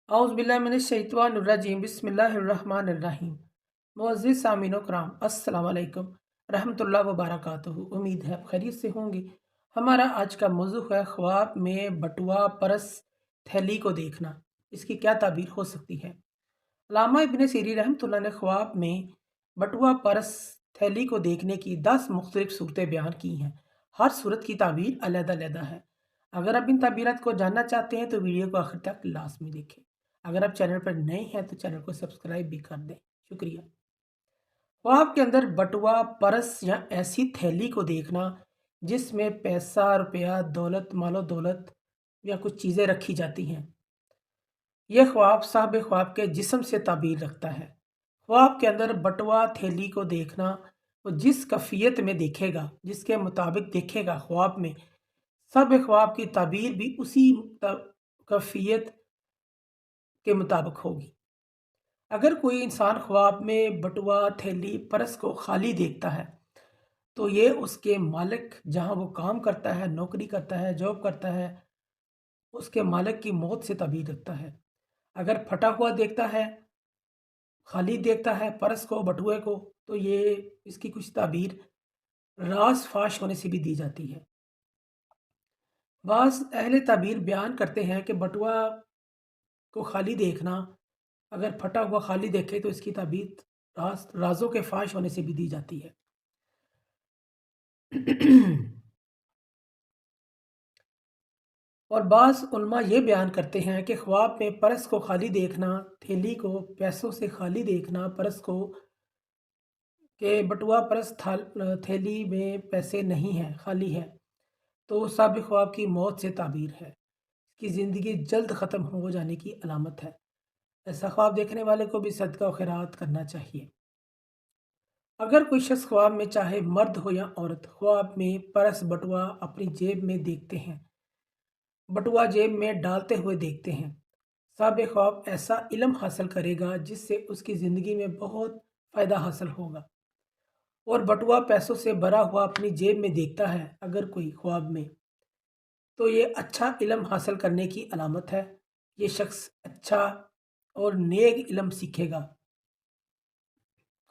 औज़ुबिल्लाहि बिस्मिल्लाहिर्रहमानिर्रहीम। मुअज़्ज़िज़ सामीनो कराम, अस्सलामु अलैकुम रहमतुल्लाहि व बरकातुहू। उम्मीद है आप खैरियत से होंगे। हमारा आज का मौज़ू है ख्वाब में बटुआ परस थैली को देखना, इसकी क्या ताबीर हो सकती है। अल्लामा इब्न सीरी रहमतुल्लाह ने ख्वाब में बटुआ परस थैली को देखने की 10 मुख्तलिफ सूरतें बयान की हैं। हर सूरत की ताबीर अलग-अलग है। अगर आप इन ताबीरात को जानना चाहते हैं तो वीडियो को आखिर तक लाज़मी देखें। अगर आप चैनल पर नए हैं तो चैनल को सब्सक्राइब भी कर दें। शुक्रिया। ख्वाब के अंदर बटुआ परस या ऐसी थैली को देखना जिसमें पैसा, रुपया, दौलत, मालो दौलत या कुछ चीज़ें रखी जाती हैं। यह ख्वाब साहब ख्वाब के जिस्म से ताबीर रखता है। ख्वाब के अंदर बटुआ थैली को देखना, वो जिस कैफियत में देखेगा, जिसके मुताबिक देखेगा ख्वाब में, सब ख्वाब की ताबीर भी उसी कैफियत के मुताबिक होगी। अगर कोई इंसान ख्वाब में बटुआ, थैली, परस को खाली देखता है तो ये उसके मालिक जहाँ वो काम करता है, नौकरी करता है, जॉब करता है, उसके मालिक की मौत से ताबीर रखता है। अगर फटा हुआ देखता है, खाली देखता है परस को, बटुए को, तो ये इसकी कुछ ताबीर राज फाश होने से भी दी जाती है। बाज़ अहले ताबीर बयान करते हैं कि बटुआ को खाली देखना, अगर फटा हुआ खाली देखे तो इसकी ताबीर राज़ों के फाश होने से भी दी जाती है। और बाज़ उलमा ये बयान करते हैं कि ख्वाब में परस को खाली देखना, थैली को पैसों से खाली देखना, परस को कि बटुआ परस थैली में पैसे नहीं हैं, खाली है, तो साबिक़ ख्वाब की मौत से ताबीर है, कि ज़िंदगी जल्द ख़त्म हो जाने की अलामत है। ऐसा ख्वाब देखने वाले को भी सदका व खैरात करना चाहिए। अगर कोई शख्स ख्वाब में, चाहे मर्द हो या औरत, ख्वाब में परस बटुआ अपनी जेब में देखते हैं, बटुआ जेब में डालते हुए देखते हैं, साबिक़ ख्वाब ऐसा इल्म हासिल करेगा जिससे उसकी ज़िंदगी में बहुत फ़ायदा हासिल होगा। और बटुआ पैसों से भरा हुआ अपनी जेब में देखता है अगर कोई ख्वाब में, तो ये अच्छा इल्म हासिल करने की अलामत है। ये शख्स अच्छा और नेक इल्म सीखेगा,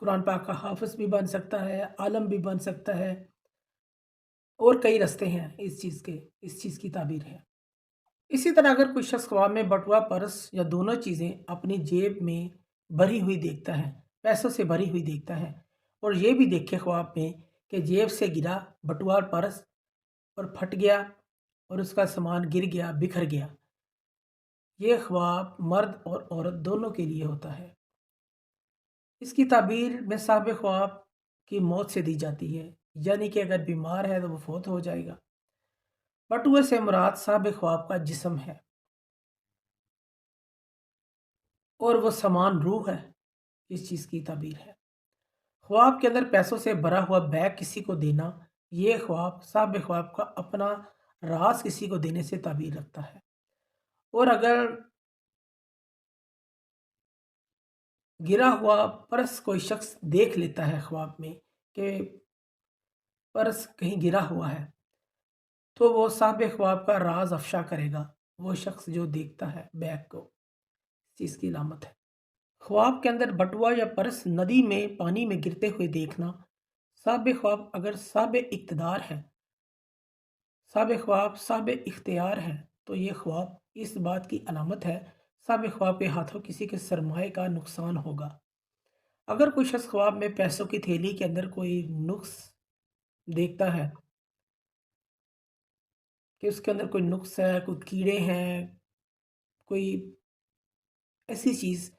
कुरान पाक का हाफ़िज़ भी बन सकता है, आलम भी बन सकता है, और कई रास्ते हैं इस चीज़ की ताबीर है। इसी तरह अगर कोई शख्स ख्वाब में बटुआ, पर्स या दोनों चीज़ें अपनी जेब में भरी हुई देखता है, पैसों से भरी हुई देखता है, और ये भी देखे ख्वाब में कि जेब से गिरा बटुआ और पर्स और फट गया और उसका सामान गिर गया, बिखर गया, ये ख्वाब मर्द और औरत दोनों के लिए होता है। इसकी ताबीर में साहिब ख्वाब की मौत से दी जाती है, यानी कि अगर बीमार है तो वो फौत हो जाएगा। बटुए से मुराद साहिब ख्वाब का जिस्म है और वो समान रूह है, इस चीज़ की ताबीर है। ख्वाब के अंदर पैसों से भरा हुआ बैग किसी को देना, ये ख्वाब साहिब ख्वाब का अपना राज किसी को देने से ताबीर रखता है। और अगर गिरा हुआ पर्स कोई शख्स देख लेता है ख्वाब में कि पर्स कहीं गिरा हुआ है, तो वो साहिब ख्वाब का राज अफ़शा करेगा, वो शख्स जो देखता है बैग को, चीज़ की अलामत है। ख्वाब के अंदर बटुआ या पर्स नदी में पानी में गिरते हुए देखना, साहिब ख्वाब अगर साहिब इक़्तिदार है, साहिब ख्वाब साहिब इख्तियार है, तो ये ख्वाब इस बात की अलामत है साहिब ख्वाब के हाथों किसी के सरमाए का नुकसान होगा। अगर कोई शख्स ख्वाब में पैसों की थैली के अंदर कोई नुक्स देखता है कि उसके अंदर कोई नुक्स है, कोई कीड़े हैं, कोई ऐसी चीज़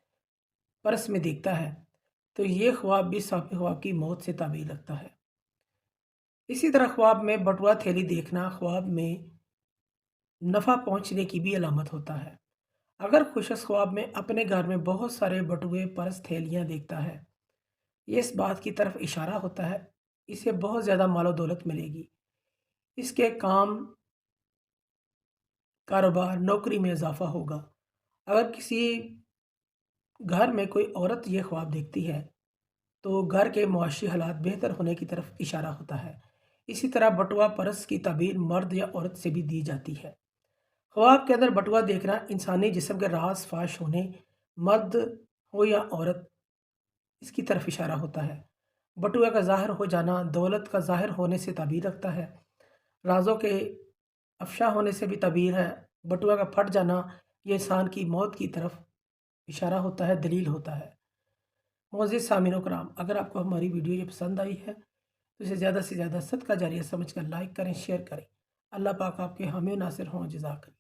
पर्स में देखता है, तो ये ख्वाब भी साहिब ख्वाब की मौत से ताबीर रखता है। इसी तरह ख्वाब में बटुआ थैली देखना ख्वाब में नफ़ा पहुँचने की भी अलामत होता है। अगर कोई शख्स ख्वाब में अपने घर में बहुत सारे बटुए, पर्स, थैलियाँ देखता है, ये इस बात की तरफ इशारा होता है इसे बहुत ज़्यादा मालो दौलत मिलेगी, इसके काम, कारोबार, नौकरी में इजाफ़ा होगा। अगर किसी घर में कोई औरत ये ख्वाब देखती है तो घर के मुआशी हालात बेहतर होने की तरफ इशारा होता है। इसी तरह बटुआ परस की ताबीर मर्द या औरत से भी दी जाती है। ख्वाब के अंदर बटुआ देखना इंसानी जिस्म के राज फाश होने, मर्द हो या औरत, इसकी तरफ इशारा होता है। बटुआ का ज़ाहिर हो जाना दौलत का ज़ाहिर होने से ताबीर रखता है। राज़ों के अफ़शा होने से भी ताबीर है। बटुआ का फट जाना ये इंसान की मौत की तरफ इशारा होता है, दलील होता है। मुअज़्ज़िज़ सामीन कराम, अगर आपको हमारी वीडियो ये पसंद आई है तो इसे ज़्यादा से ज़्यादा सदका जारिया समझ कर लाइक करें, शेयर करें। अल्लाह पाक आपके हामी नासिर हों। जज़ाकल्लाह।